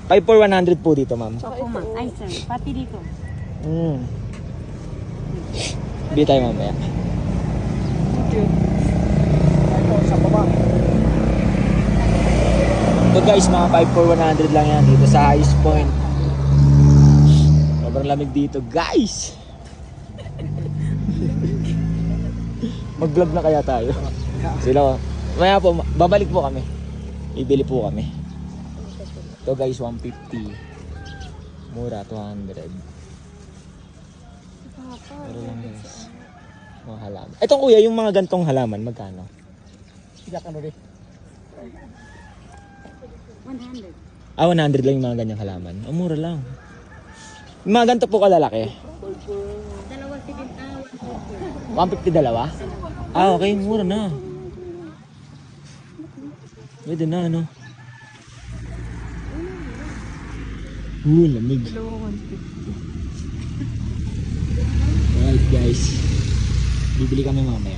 5 for 100 po dito, ma'am. Opo, ma'am. Ay, sir. Pati dito. Bili tayo mamaya. Ito, sa baba. Ito guys, mga 5 for 100 lang yan dito sa Highest Point. Sobrang lamig dito, guys. Mag-vlog na kaya tayo. Sila, maya po, babalik po kami. Ibili po kami. Ito guys, 150. Mura, 200. Pero lang guys. Mga halaman. Itong kuya, yung mga gantong halaman, magkano? Siya ka rin. 100. 100 lang yung mga ganyang halaman. Oh, mura lang. Yung mga ganito po kalalaki. Dalawa si Binta. 150 dalawa? Okay, mura na. Pwede na, ano? Lamig. Alright guys. Bibili kami mamaya.